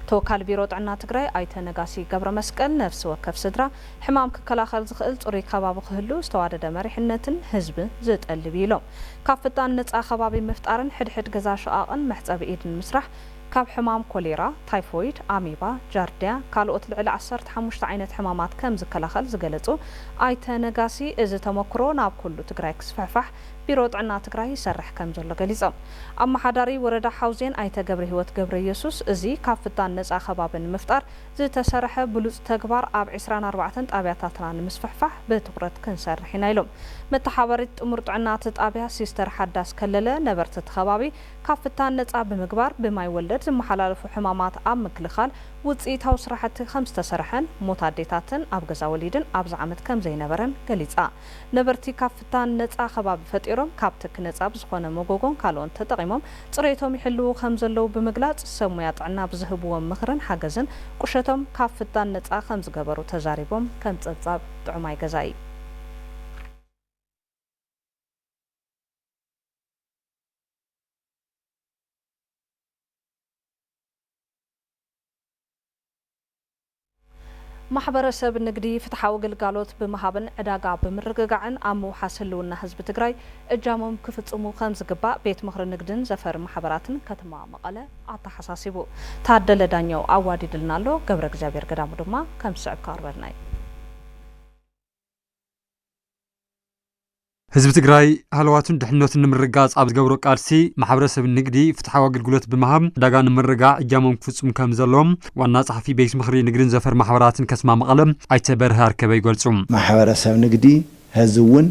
ተወካል ቢሮ ጥዕና ትግራይ ኣይተ ነጋሲ ገብረ መስቀል ነፍሲ ወከፍ ስድራ ሕማም ክከላኸል ዝኽእል ጽሩይ ከባቢ ክህሉ ዝተዋደደ መሪሕነትን ህዝቢ ዝጠልብ ኢሎም ካብ ፍታን ነጻ ከባቢ ምፍጣርን ሕድሕድ ገዛ ሸቓቕን መሕጸቢ ኢድን ምስራሕ ካብ ሕማም ኮሌራ ታይፎይድ አሚባ ጃርዲያ ካልኦት ልዕሊ 15 ዓይነት ሕማማት ከም ዝከላኸል ዝገለጹ ኣይተ ነጋሲ እዚ ተመክሮ ናብ ኩሉ ትግራይ ክስፋሕፋሕ ቢሮ ጥዕና ትግራይ ይሰርሕ ከም ዘሎ ገሊጾም ኣመሓዳሪ ወረዳ ሓውዜን ኣይተ ገብረ ህይወት ገብረ ኢየሱስ እዚ ካብ ፍታን ነጻ ከባብን ምፍጣር ዝተሰርሐ ብሉጽ ተግባር ኣብ 24 ጣብያታትና ንምስፍሕፋሕ ብትኩረት ክንሰርሕ ኢና ኢሎም መተሓባሪት ጥሙር ጥዕና ጣብያ ሲስተር ሓዳስ ከለለ ነበርቲ ከባቢ ካብ ፍታን ነጻ ብምግባር ብማይ ወለድ ዝመሓላለፉ ሕማማት ኣብ ምክልኻል ውጽኢታዊ ስራሕቲ ከም ዝተሰርሐን ሞት ኣዴታትን ኣብ ገዛ ወሊድን ኣብዚ ዓመት ከም ዘይነበረን ገሊጻ ነበርቲ ካብ ፍታን ነጻ ከባቢ ፈጢሮም ካብቲ ክነጻ ብዝኾነ መጎጎን ካልኦን ተጠቒሞም ጽሬቶም ይሕልው ከም ዘለው ብምግላጽ ሰብ ሞያ ጥዕና ብዝህብዎም ምኽርን ሓገዝን ቁሸቶም ካብ ፍታን ነጻ ከም ዝገበሩ ተዛሪቦም ከም ጸጻብ ጥዑማይ ገዛ እዩ ማሕበረሰብ ንግዲ ፍትሓዊ ግልጋሎት ብምሃብን ዕዳጋ ብምርግጋዕን ኣብ ምውሓስ ህልውና ህዝቢ ትግራይ እጃሞም ክፍጽሙ ከም ዝግባእ ቤት ምኽሪ ንግድን ዘፈር ማሕበራትን ከተማ መቐለ ኣተሓሳሲቡ ታደለ ዳኛው ኣዋዲድልና ኣሎ ገብረ እግዚአብሔር ገዳሙ ድማ ከም ዝስዕብ ካርበልና እዩ ህዝቢ ትግራይ ሃለዋቱን ድሕነቱን ንምርጋጽ ኣብ ዝገብሮ ቃልሲ ማሕበረሰብ ንግዲ ፍትሓዊ አገልግሎት ብምሃብ ዕዳጋ ንምርጋዕ እጃሞም ክፍጽሙ ከም ዘሎም ዋና ጸሓፊ ቤት ምኽሪ ንግድን ዘፈር ማሕበራትን ከተማ መቐለ ኣይተ በርሀ ኣርከበ ይገልጹ ማሕበረሰብ ንግዲ ህዝቢ እውን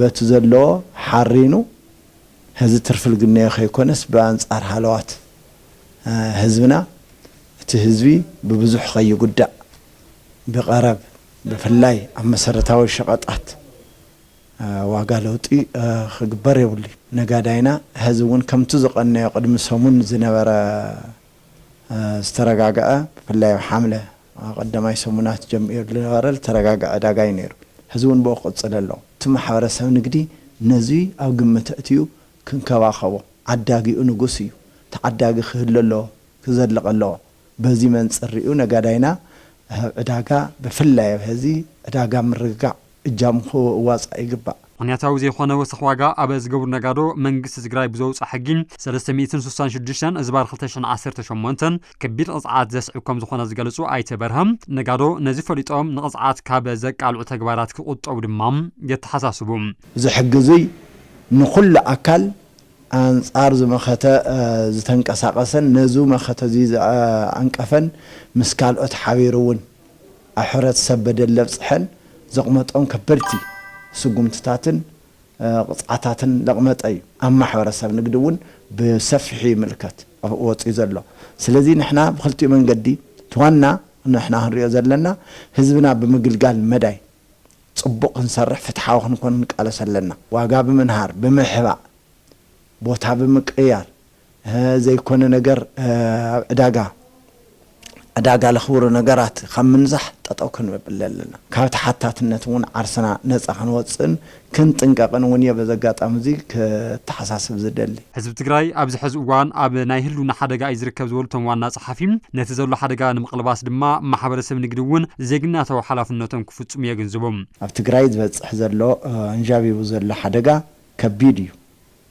በቲ ዘለዎ ሓሪኑ ህዝቢ ትርፍል ግነዮ ከይኮነስ ብኣንጻር ሃለዋት ህዝብና እቲ ህዝቢ ብብዙሕ ከይጉዳእ ብቐረብ ብፍላይ ኣብ መሰረታዊ ሸቐጣት ዋጋ ለውጢ ክግበር የብሉ ነጋዳይና ህዝብ እውን ከምቲ ዝቐነዮ ቅድሚ ሰሙን ዝነበረ ዝተረጋግዐ ብፍላይ ሓምለ ቀዳማይ ሰሙናት ጀሚሩ ዝነበረ ተረጋግዐ ዕዳጋ እዩ ነይሩ ህዝብ እውን ብኡ ክቕፅል ኣለዎ እቲ ማሕበረሰብ ንግዲ ነዚ ኣብ ግምት ኣእትዩ ክንከባኸቦ ዓዳጊኡ ንጉስ እዩ ተዓዳጊ ክህሉ ኣለዎ ክዘልቕ ኣለዎ በዚ መንፅር ሪኡ ነጋዳይና ዕዳጋ ብፍላይ ህዚ ዕዳጋ ምርግጋዕ እጃም ዋጻ ይግባእ ምክንያታዊ ዘይኮነ ወሰኽ ዋጋ ኣብ ዝገብሩ ነጋዶ መንግስቲ ትግራይ ብዘውፅእ ሕጊ 366 ዝባር 2018 ከቢድ ቅፅዓት ዘስዕብ ከም ዝኾነ ዝገልጹ ኣይተ በርሃም ነጋዶ ነዚ ፈሊጦም ንቅፅዓት ካብ ዘቃልዑ ተግባራት ክቁጠቡ ድማ የተሓሳስቡ ዝሕግዙ ንኩሉ ኣካል አንጻር ዝመኸተ ዝተንቀሳቀሰን ነዙ መኸተ አንቀፈን ምስ ካልኦት ሓቢሩውን ኣሕረት ሰበደል ለብፅሐን ዘቕመጦም ከበድቲ ስጉምትታትን ቅፅዓታትን ለቕመጠ እዩ ኣብ ማሕበረሰብ ንግዲ እውን ብሰፊሒ ምልከት ወፂኡ ዘሎ ስለዚ ንሕና ብክልቲኡ መንገዲ ትዋና ንሕና ክንሪኦ ዘለና ህዝብና ብምግልጋል መዳይ ጽቡቕ ክንሰርሕ ፍትሓዊ ክንኮን ንቃለስ ኣለና ዋጋ ብምንሃር ብምሕባእ ቦታ ብምቅያር ዘይኮነ ነገር ዕዳጋ ለኽብሩ ነገራት ከም ምንዛሕ ጠጠው ክንበብል ኣለና ካብ ተሓታትነት እውን ዓርስና ነፃ ክንወፅን ክንጥንቀቕን እውን የበዘጋጣሚ እዚ ክተሓሳስብ ዝደሊ ህዝቢ ትግራይ ኣብዚ ሕዚ እዋን ኣብ ናይ ህልውና ሓደጋ እዩ ዝርከብ ዝበሉ እቶም ዋና ጸሓፊ ነቲ ዘሎ ሓደጋ ንምቕልባስ ድማ ማሕበረሰብ ንግዲ እውን ዜግነታዊ ሓላፍነቶም ክፍጽሙ የግንዝቦም ኣብ ትግራይ ዝበፅሕ ዘሎ እንጃቢቡ ዘሎ ሓደጋ ከቢድ እዩ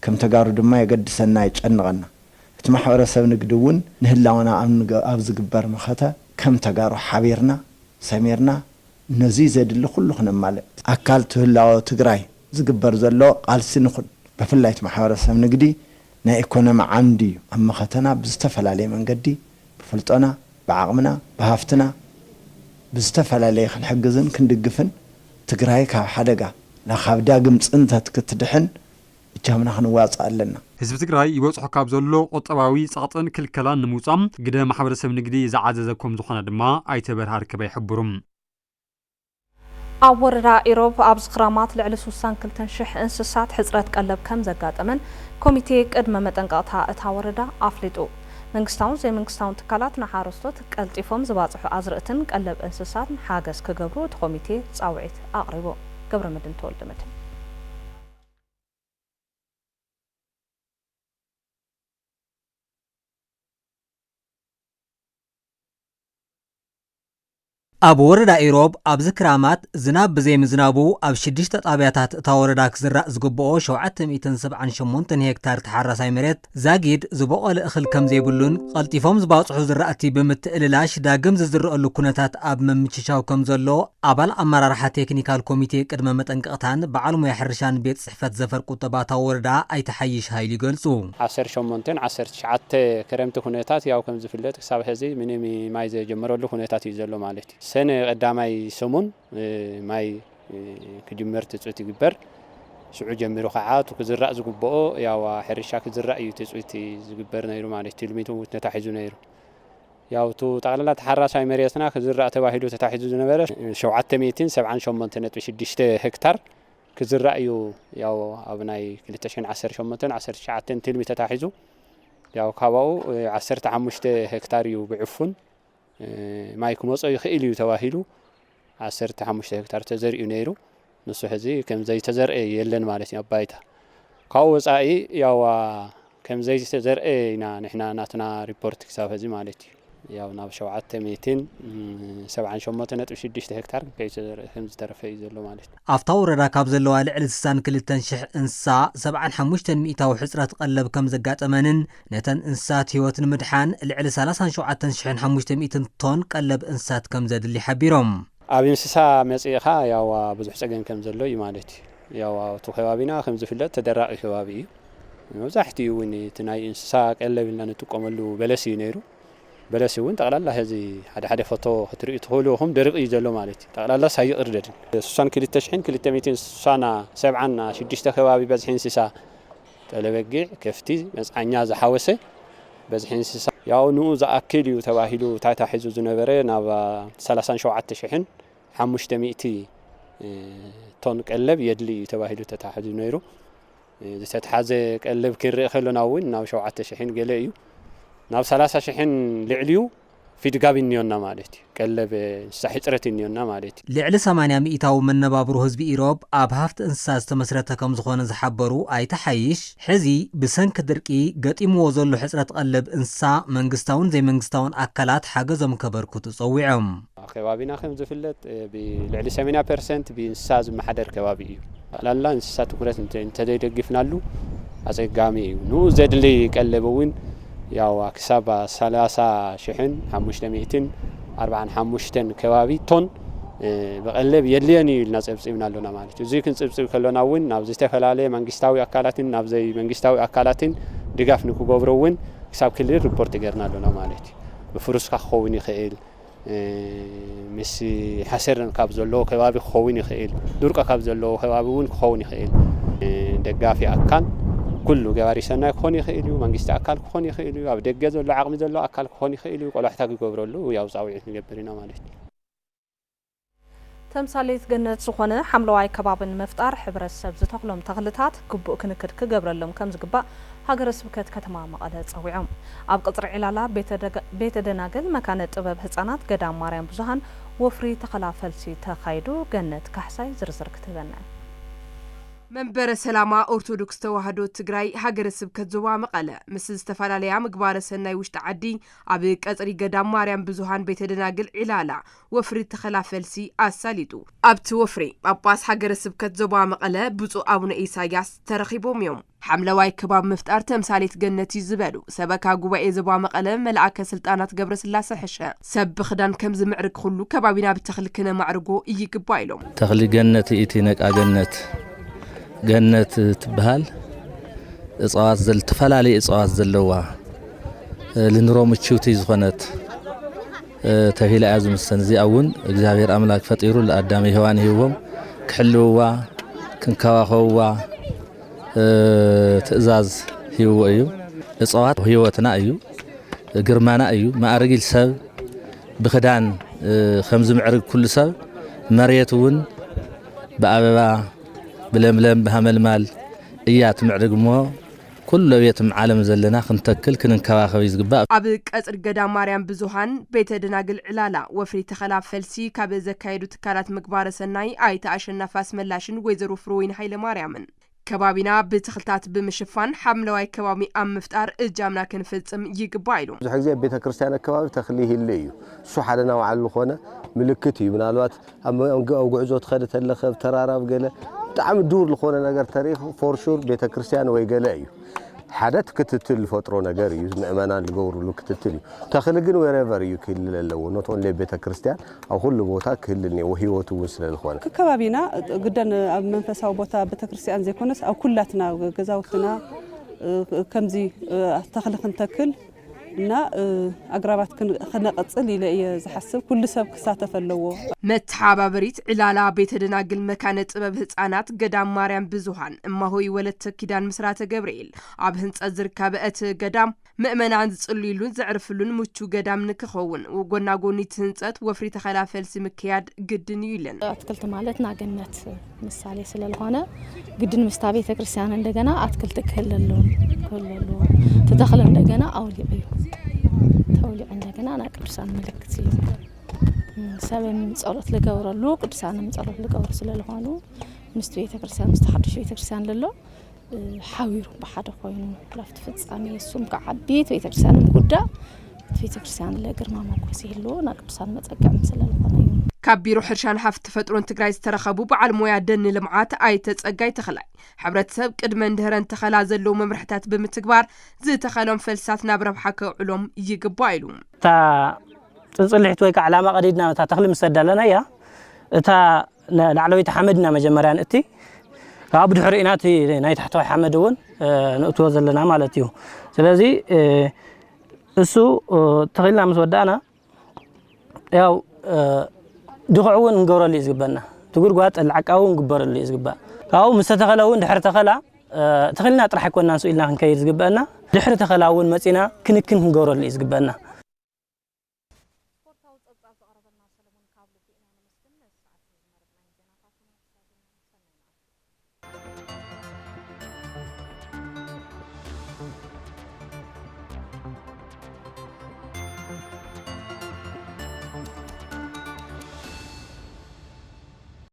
ከም ተጋሩ ድማ የገድሰና ይጨንቐና እቲ ማሕበረሰብ ንግዲ እውን ንህላውና ኣብ ዝግበር መኸተ ከም ተጋሩ ሓቢርና ሰሚርና ነዚ ዘድሊ ኩሉ ክነማልእ ኣካል ትህላው ትግራይ ዝግበር ዘሎ ቃልሲ ንኹን ብፍላይ እቲ ማሕበረሰብ ንግዲ ናይ ኢኮኖሚ ዓምዲ ኣብ መኸተና ብዝተፈላለየ መንገዲ ብፍልጦና ብዓቕምና ብሃፍትና ብዝተፈላለየ ክንሕግዝን ክንድግፍን ትግራይ ካብ ሓደጋ ካብ ዳግም ፅንተት ክትድሕን እጃምና ክንዋፅእ ኣለና ህዝቢ ትግራይ ይበፅሖ ካብ ዘሎ ቁጠባዊ ጸቕጥን ክልከላን ንምውፃም ግደ ማሕበረሰብ ንግዲ ዝዓዘዘኩም ዝኾነ ድማ ኣይተበርሃ ርከበ ይሕብሩም ኣብ ወረዳ ኢሮብ ኣብ ዝኽራማት ልዕሊ 62,000 እንስሳት ሕፅረት ቀለብ ከም ዘጋጠመን ኮሚቴ ቅድመ መጠንቀቕታ እታ ወረዳ ኣፍሊጡ መንግስታውን ዘይመንግስታውን ትካላት ንሓረስቶት ቀልጢፎም ዝባፅሑ ኣዝርእትን ቀለብ እንስሳትን ሓገዝ ክገብሩ እቲ ኮሚቴ ፃውዒት ኣቕሪቡ ገብረ መድን ተወልደ መድን ኣብ ወረዳ ኢሮብ ኣብ ዝክራማት ዝናብ ብዘይ ምዝናቡ ኣብ 6 ጣብያታት እታ ወረዳ ክዝራእ ዝግብኦ 778 ሄክታር ተሓራሳይ መሬት ዛጊድ ዝበቆለ እኽል ከም ዘይብሉን ቀልጢፎም ዝባፅሑ ዝራእቲ ብምትእልላሽ ዳግም ዝዝረአሉ ኩነታት ኣብ መምችቻው ከም ዘሎ ኣባል ኣመራርሓ ቴክኒካል ኮሚቴ ቅድመ መጠንቀቕታን በዓል ሞያ ሕርሻን ቤት ጽሕፈት ዘፈር ቁጠባ እታ ወረዳ ኣይተሓይሽ ሃይሉ ይገልጹ 18 19 ክረምቲ ኩነታት ያው ከም ዝፍለጥ ክሳብ ሕዚ ምንም ማይ ዘጀመረሉ ኩነታት እዩ ዘሎ ማለት እዩ سنة قدامي سمون ماي كجمرت تسويت جبر سعود جمرو خعات وكزرع زقبو يا وحرشة كزرع يتسويت زقبر نيرو معلش تلميتو وتتحيزو نيرو يا وتو تقلنا تحرس هاي مريسنا كزرع تواحدو تتحيزو نبرة شوعت 278 وشدشت هكتار كزرع يا أبناي كل تشين 10 شعتين تلمي تتحيزو يا وكابو 15 هكتار يبيعفون مايكو مصو يخيل يتواهلو 15 هكتار تزرع نيرو نسو حزي كم زي تزرع يلن مالتي ابايتا كاو وصاي ياو كم زي تزرع نحنا ناتنا ريبورت كساب حزي مالتي ياو ناب شوعت 278.6 هكتار كيتزرع كم زترفي زلو مالتي افتا وردا كاب زلو لعل سسان كلتن شح انسا 75 مئتاو حصرات قلب كم زقاطمنن نتن انسات هيوتن مدحان لعل 37,500 طن قلب انسات كم زدلي حبيروم ابي انسسا مصيخا ياو بزح صقن كم زلو مالتي ياو تو خوابينا كم زفلت تدراقي خوابي مزحتي وني تناي انسسا قلب لنا نتقملو بلسي نيرو بلسي وين تقلالا هذه حدا فوتو تري تقولوهم درق يزلو مالتي تقلالا سايقردد سوسان كل تشحين كل 200 سنه 7 6 خوابي بزحين انسسا تلبقع كفتي مصعኛ زحاوسه بزحين انسسا ያው ኑ ዘአክል ተባሂሉ ታታ ሒዙ ዝነበረ ናብ 37,500 ቶን ቀለብ የድሊ ተባሂሉ ተታሕዙ ነይሩ ዝተሓዘ ቀለብ ክርእ ከለናውን ናብ 7,000 ገለ እዩ ናብ 30,000 ልዕልዩ ፊድጋብ እንዮና ማለት ቀለብ ሳሕጽረት እንዮና ማለት ልዕሊ 80 ሚእታው መነባብሩ ህዝቢ ኢሮብ ኣብ ሃፍቲ እንስሳ ዝተመስረተ ከም ዝኾነ ዝሓበሩ ኣይተሓይሽ ሕዚ ብሰንኪ ድርቂ ገጢምዎ ዘሎ ሕጽረት ቀለብ እንስሳ መንግስታውን ዘይመንግስታውን ኣካላት ሓገዞም ከበርክቱ ጸዊዖም ከባቢና ከም ዝፍለጥ ብልዕሊ 80% ብእንስሳ ዝመሓደር ከባቢ እዩ ላላ እንስሳ ትኩረት እንተዘይደግፍናሉ ኣጸጋሚ እዩ ኑ ዘድሊ ቀለብውን ያው አክሳባ 30,545 ከባቢ ቶን በቀለብ የለኒ ይልና ጽብጽብናለና ማለት እዚ ክንጽብጽብ ከለናውን ናብ ዝተፈላለ መንግስታዊ አካላትን ናብ ዘይ መንግስታዊ አካላትን ድጋፍ ንክገብሩውን ክሳብ ክልል ሪፖርት ገርናለና ማለት በፍሩስካ ኾውን ይኽእል ምስ ሓሰርን ካብ ዘሎ ከባቢ ኾውን ይኽእል ዱርቃ ካብ ዘሎ ከባቢውን ኾውን ይኽእል ደጋፊ አካል كله جواري سنة كوني خيلو منجست أكل كوني خيلو أو دجاج ولا عقم زلوا أكل كوني خيلو ولا احتاج يقبروا له ويا وزاوية نجبرنا مالك تمثاليت جنة سخونة حملوا كباب مفتار حبر السبز تقلم تغلطات كبو كنكر كجبر لهم كم زقبا هاجر سبكت كتمام مقالة صويعهم أب قطر علالا بيت دناقل مكان طباب حصانات قدام مريم بزهان وفري تخلافلسي تخايدو جنة كحساي زرزر كتبنا منبر سلامة أرثوذكس توحدو تجري هاجر سبكت زوا مقالة مثل استفالاليا مقبار سنة وش تعدي عبد قطري قدام مريم بزهان بيت دناقل علالا وفري تخلافلسي أساليدو أبت وفري أباس هاجر سبكت زوا مقالة بزو أبونا إيساياس ترخيبهم يوم حملة واي كباب مفتار تمثاليت جنتي زبالو سبكا قوائي زبا مقالة ملعك سلطانات قبر سلاسة حشا سب خدان كم زمعرك خلو كبابنا بتخلكنا معرقو يقبايلهم تخلي جنتي إتينك أجنت جنة تبهال እጽዋት ተፈላለዩ እጽዋት ዘለዋ ለኑሮ ምቹት ዝኾነት ተሂላ ያዙ ምሰን እዚኣ እውን እግዚአብሔር አምላክ ፈጢሩ ለአዳም ሔዋን ሂቦም ክሕልውዋ ክንከባኸብዋ ትእዛዝ ሂብዎ እዩ እጽዋት ህይወትና እዩ ግርማና እዩ ማዕርጊል ሰብ ብክዳን ከም ዝምዕርግ ኩሉ ሰብ መሬት እውን በአበባ ብለምለም በሃመልማል እያ ትምዕርግሞ ኩሉ ቤትም ዓለም ዘለና ክንተክል ክንንከባኸብ ይዝግባእ ኣብ ቀጽሪ ገዳም ማርያም ብዙሃን ቤተ ደናግል ዕላላ ወፍሪ ተኸላፈልሲ ካብ ዘካየዱ ትካላት ምግባረ ሰናይ ኣይተ አሸናፊ አስመላሽን ወይዘሮ ፍሮወይን ኃይለ ማርያምን ከባቢና ብትኽልታት ብምሽፋን ሓምለዋይ ከባቢ ኣብ ምፍጣር እጃምና ክንፈጽም ይግባእ ኢሉ ብዙሕ ግዜ ቤተ ክርስቲያን ከባቢ ተኽሊ ይህሉ እዩ እሱ ሓደና ዋዕሉ ዝኾነ ምልክት እዩ ምናልባት ኣብ ጉዕዞ ትኸደ ተለኸ ተራራብ ገለ ብጣዕሚ ዱር ዝኾነ ነገር ታሪኽ ፎር ሹር ቤተ ክርስቲያን ወይ ገለ እዩ حدث كتتل فترة نجاري مأمانا الجور لو كتتلي تخلقين wherever you كل لو not only بيت كريستيان أو كل بوتا كلني وهي وتوصل الإخوان ككبابينا جدا منفس أو بوتا بيت كريستيان زي كونس أو كلاتنا جزاوتنا كم زي تخلق نتكل نا أقربات خنا قصلي لي زحسب كل سب كساتف اللو متحابة بريت علالا بيت دناقل مكانت بهتانات قدام مريم بزوهان اما هو ولد كيدان مسرات جبريل عبهنت أزر كابئت قدام مأمن عند تصليلون زعرفلون متشو قدام نكخون وقلنا قوني تنسات وفري تخلافل سمكياد قدن يلن أتكلت مالتنا قنات مسالي سلالغانا قدن مستابي تكرسيان عندنا أتكلتك هللون كللون تدخل عندنا أولي بيو تولي عندنا أنا كرسان ملكتي سبب صارت لجور اللو كرسان صارت لجور سلالغانو مستوي تكرسان مستحد شوي تكرسان للو حاويرو بحد خوينو لفت فصامي السوم كعبيت ويتكرسان مقدا ويتكرسان لجرما مكوسي لو نكرسان متقام سلالغانو كبيرو حرشان حفت فترون تجراي ترخبو بعل مويا دن لمعات اي تتصقاي تخلاي حبرت سب قدم اندهرن تخلا زلو ممرحتات بمتكبار زي تخلون فلسات نابرب حكو علوم يقبايلو تا تصلحت ويك علامه قديدنا تا تخلي مسدلنا يا تا لعلوي تحمدنا مجمران اتي كاب دحريناتي ناي تحت حمد ون نقطو زلنا مالتيو سلازي اسو تخيلنا مسودانا ياو دغعون نقبر اللي يزقبنا تقول قوات العقاو نقبر اللي يزقبا كاو مستتخلاون دحر تخلا تخلينا طرح كنا نسئلنا كنكير يزقبنا دحر تخلاون مصينا كنكن نقبر اللي يزقبنا